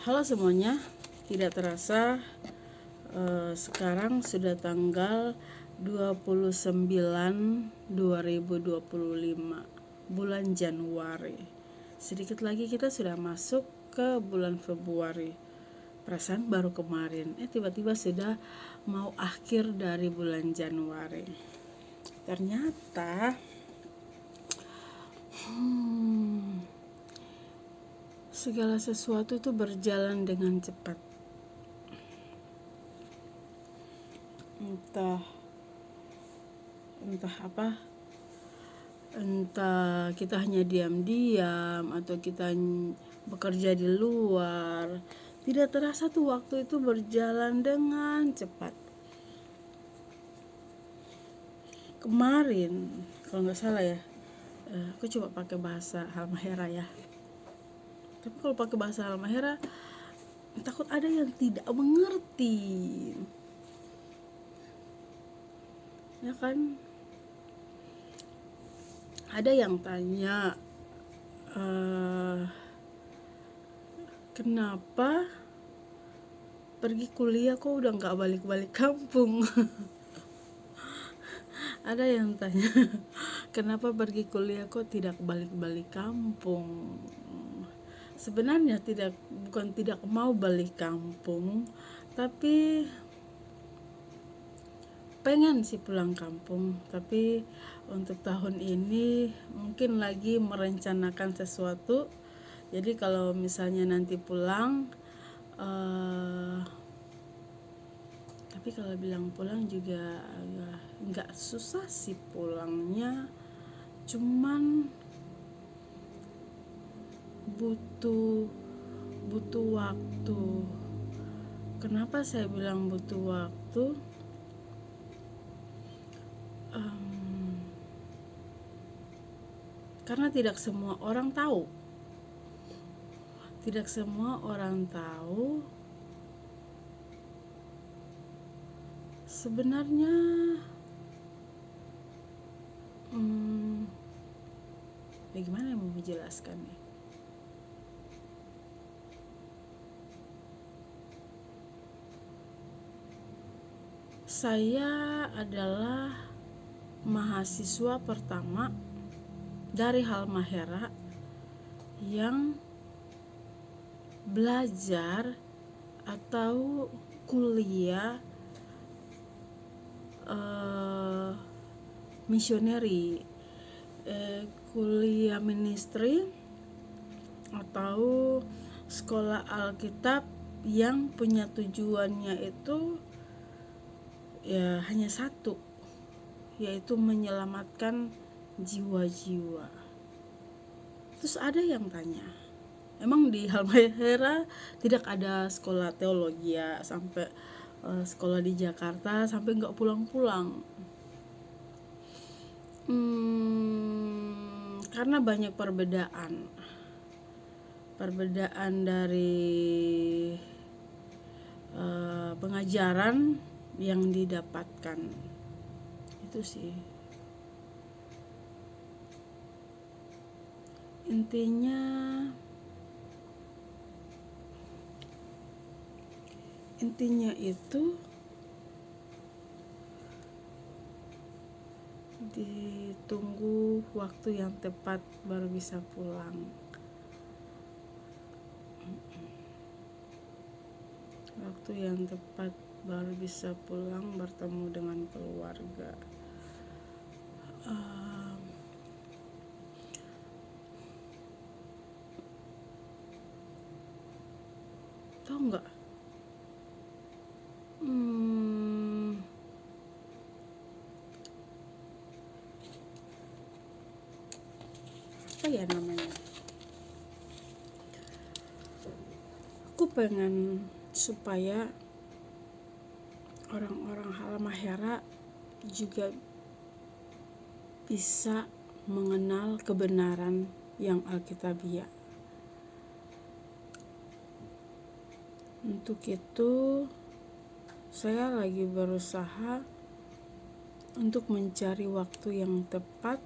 Halo semuanya, tidak terasa sekarang sudah tanggal 29/2025 bulan Januari. Sedikit lagi kita sudah masuk ke bulan Februari. Perasaan baru kemarin, tiba-tiba sudah mau akhir dari bulan Januari. Ternyata segala sesuatu itu berjalan dengan cepat. Entah kita hanya diam-diam atau kita bekerja di luar, tidak terasa tuh waktu itu berjalan dengan cepat. Kemarin kalau nggak salah ya, aku coba pakai bahasa Halmahera ya, tapi kalau pakai bahasa Halmahera takut ada yang tidak mengerti, ya kan? Ada yang tanya, kenapa pergi kuliah kok udah nggak balik-balik kampung? Ada yang tanya, kenapa pergi kuliah kok tidak balik-balik kampung? Sebenarnya bukan tidak mau balik kampung, tapi pengen sih pulang kampung. Tapi untuk tahun ini mungkin lagi merencanakan sesuatu. Jadi kalau misalnya nanti pulang, tapi kalau bilang pulang juga nggak susah sih pulangnya, cuman butuh waktu. Kenapa saya bilang butuh waktu? Karena tidak semua orang tahu. Tidak semua orang tahu sebenarnya bagaimana mau menjelaskan nih? Saya adalah mahasiswa pertama dari Halmahera yang belajar atau kuliah misioneri, kuliah ministry atau sekolah Alkitab yang punya tujuannya itu ya hanya satu, yaitu menyelamatkan jiwa-jiwa. Terus ada yang tanya, emang di Halmahera tidak ada sekolah teologi ya, sampai sekolah di Jakarta sampai nggak pulang-pulang? Karena banyak perbedaan dari pengajaran yang didapatkan, itu sih intinya itu ditunggu waktu yang tepat baru bisa pulang. Waktu yang tepat baru bisa pulang bertemu dengan keluarga. Tahu nggak? Apa ya namanya? Aku pengen supaya orang-orang Halmahera juga bisa mengenal kebenaran yang alkitabiah. Untuk itu saya lagi berusaha untuk mencari waktu yang tepat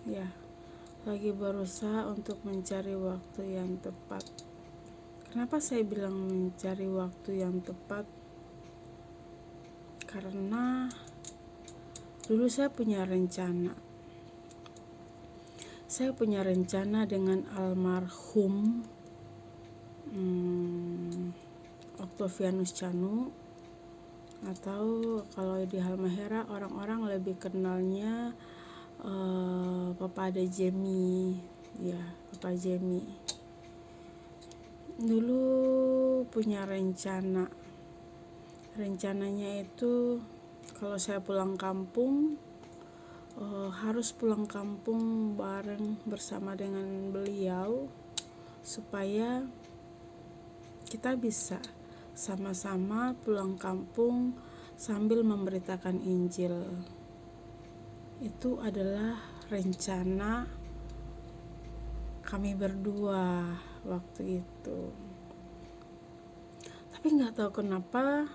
ya, lagi berusaha untuk mencari waktu yang tepat. Kenapa saya bilang mencari waktu yang tepat? Karena dulu saya punya rencana. Saya punya rencana dengan almarhum Octavianus Canu, atau kalau di Halmahera orang-orang lebih kenalnya Papa Ade Jemi, ya Papa Jemi. Dulu punya rencananya itu kalau saya pulang kampung harus pulang kampung bareng bersama dengan beliau supaya kita bisa sama-sama pulang kampung sambil memberitakan Injil. Itu adalah rencana kami berdua waktu itu. Tapi nggak tahu kenapa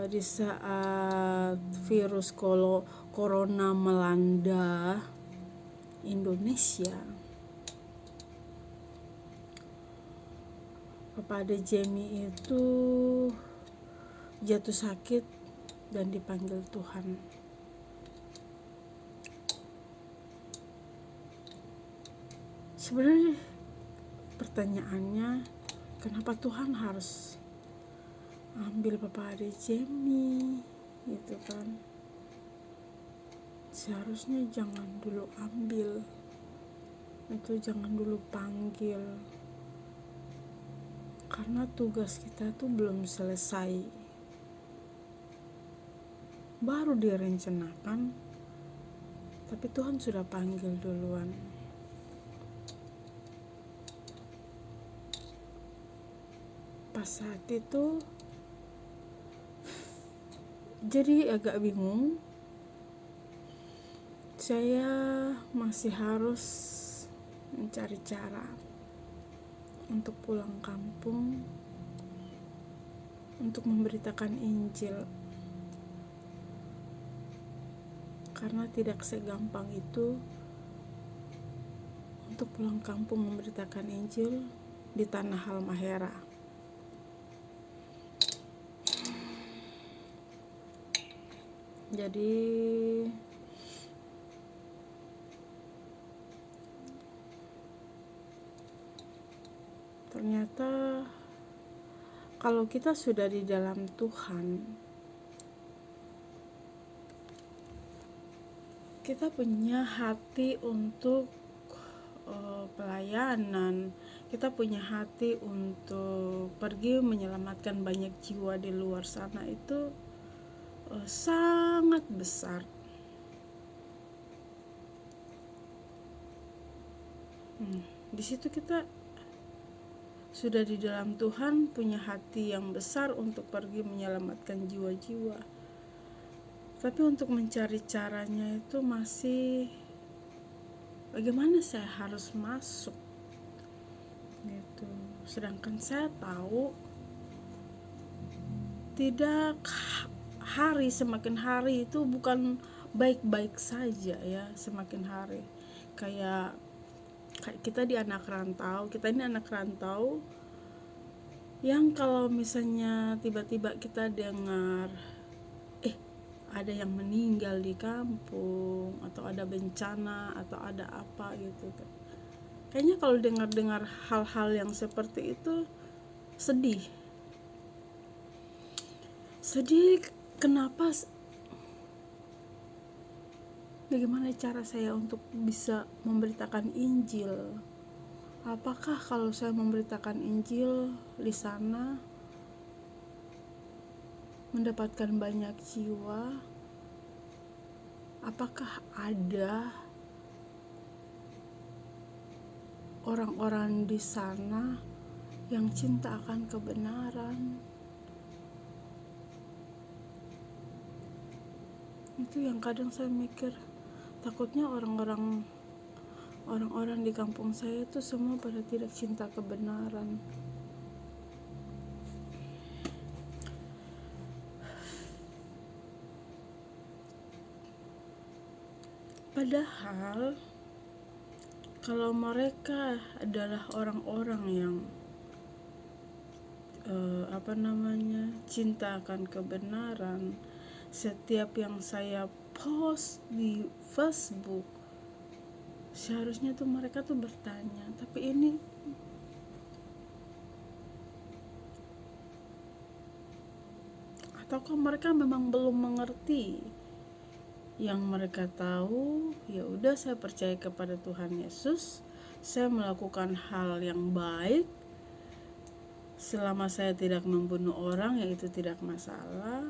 di saat virus corona melanda Indonesia, Papa Ade Jemi itu jatuh sakit dan dipanggil Tuhan. Sebenarnya pertanyaannya, kenapa Tuhan harus ambil Papa Ade Jemi gitu kan? Seharusnya jangan dulu ambil, itu jangan dulu panggil, karena tugas kita tuh belum selesai, baru direncanakan, tapi Tuhan sudah panggil duluan. Pas saat itu jadi agak bingung. Saya masih harus mencari cara untuk pulang kampung, untuk memberitakan Injil, karena tidak segampang itu untuk pulang kampung memberitakan Injil di tanah Halmahera. Jadi ternyata kalau kita sudah di dalam Tuhan, kita punya hati untuk pelayanan, kita punya hati untuk pergi menyelamatkan banyak jiwa di luar sana, itu sangat besar. Di situ kita sudah di dalam Tuhan, punya hati yang besar untuk pergi menyelamatkan jiwa-jiwa. Tapi untuk mencari caranya itu masih bagaimana saya harus masuk gitu. Sedangkan saya tahu tidak, hari semakin hari itu bukan baik-baik saja ya, semakin hari. Kayak kita di anak rantau, kita ini anak rantau yang kalau misalnya tiba-tiba kita dengar ada yang meninggal di kampung, atau ada bencana, atau ada apa gitu kan, kayaknya kalau dengar hal-hal yang seperti itu sedih. Kenapa? Bagaimana cara saya untuk bisa memberitakan Injil? Apakah kalau saya memberitakan Injil di sana mendapatkan banyak jiwa? Apakah ada orang-orang di sana yang cinta akan kebenaran? Itu yang kadang saya mikir, takutnya orang-orang di kampung saya itu semua pada tidak cinta kebenaran. Padahal kalau mereka adalah orang-orang yang cinta akan kebenaran, setiap yang saya post di Facebook seharusnya tuh mereka tuh bertanya, tapi ini ataukah mereka memang belum mengerti? Yang mereka tahu, ya udah, saya percaya kepada Tuhan Yesus, saya melakukan hal yang baik selama saya tidak membunuh orang, ya itu tidak masalah.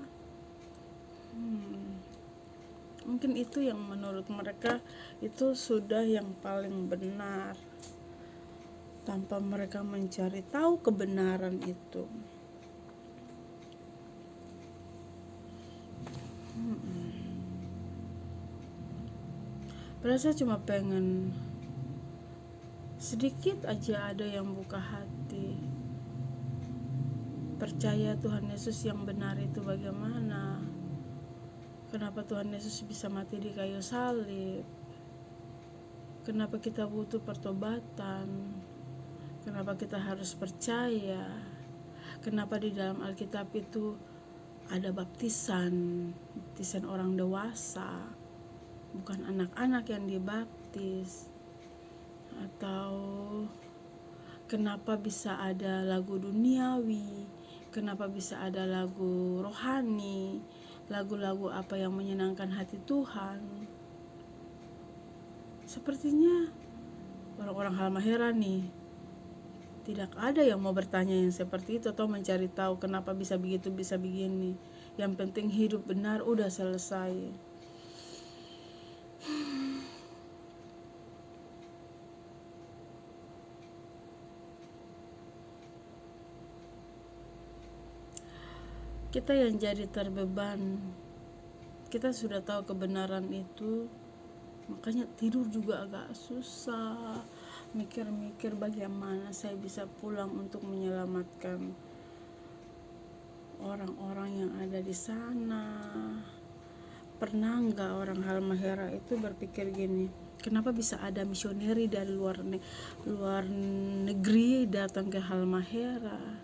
Mungkin itu yang menurut mereka itu sudah yang paling benar, tanpa mereka mencari tahu kebenaran itu. Padahal saya cuma pengen sedikit aja ada yang buka hati, percaya Tuhan Yesus yang benar itu bagaimana, kenapa Tuhan Yesus bisa mati di kayu salib, kenapa kita butuh pertobatan, kenapa kita harus percaya, kenapa di dalam Alkitab itu ada baptisan orang dewasa, bukan anak-anak yang dibaptis, atau kenapa bisa ada lagu duniawi, kenapa bisa ada lagu rohani, lagu-lagu apa yang menyenangkan hati Tuhan. Sepertinya orang-orang Halmahera nih tidak ada yang mau bertanya yang seperti itu atau mencari tahu kenapa bisa begitu, bisa begini. Yang penting hidup benar, udah selesai. Kita yang jadi terbeban, kita sudah tahu kebenaran itu, makanya tidur juga agak susah, mikir-mikir bagaimana saya bisa pulang untuk menyelamatkan orang-orang yang ada di sana. Pernah nggak orang Halmahera itu berpikir gini, kenapa bisa ada misioneri dari luar negeri datang ke Halmahera?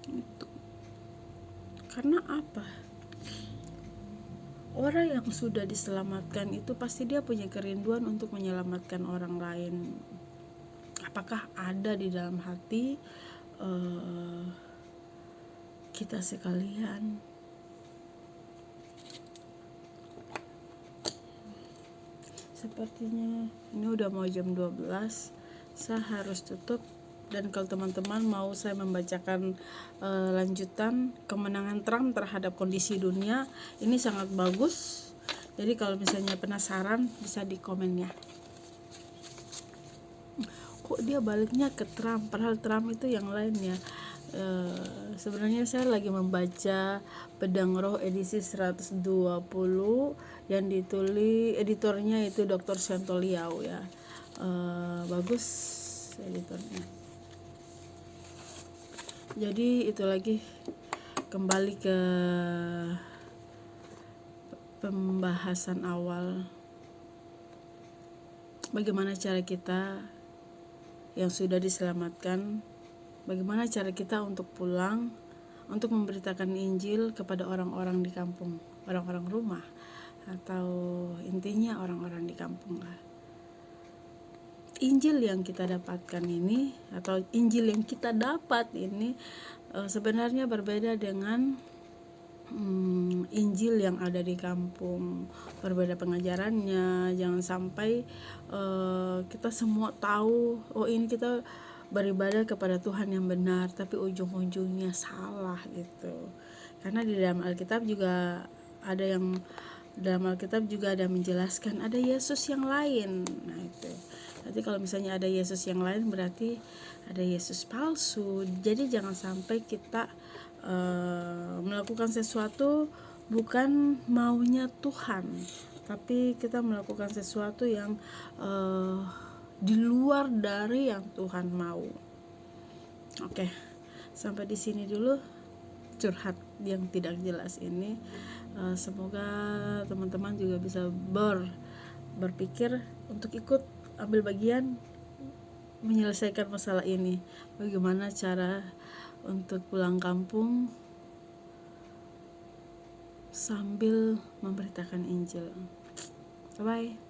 Itu karena apa? Orang yang sudah diselamatkan itu pasti dia punya kerinduan untuk menyelamatkan orang lain. Apakah ada di dalam hati kita sekalian? Sepertinya ini udah mau jam 12, saya harus tutup. Dan kalau teman-teman mau saya membacakan lanjutan kemenangan Trump terhadap kondisi dunia, ini sangat bagus. Jadi kalau misalnya penasaran bisa di komen ya. Kok dia baliknya ke Trump, padahal Trump itu yang lain ya. Sebenarnya saya lagi membaca Pedang Roh edisi 120 yang ditulis editornya itu Dr. Santoliao ya. Bagus editornya. Jadi itu lagi kembali ke pembahasan awal, bagaimana cara kita yang sudah diselamatkan, bagaimana cara kita untuk pulang, untuk memberitakan Injil kepada orang-orang di kampung, orang-orang rumah, atau intinya orang-orang di kampung lah. Injil yang kita dapatkan ini, atau Injil yang kita dapat ini sebenarnya berbeda dengan Injil yang ada di kampung, berbeda pengajarannya. Jangan sampai kita semua tahu, oh ini kita beribadah kepada Tuhan yang benar, tapi ujung-ujungnya salah gitu. Karena di dalam Alkitab juga ada yang menjelaskan ada Yesus yang lain. Nah itu. Nanti kalau misalnya ada Yesus yang lain berarti ada Yesus palsu. Jadi jangan sampai kita melakukan sesuatu bukan maunya Tuhan, tapi kita melakukan sesuatu yang di luar dari yang Tuhan mau. Oke, sampai di sini dulu curhat yang tidak jelas ini. Semoga teman-teman juga bisa berpikir untuk ikut ambil bagian menyelesaikan masalah ini. Bagaimana cara untuk pulang kampung sambil memberitakan Injil. Bye-bye.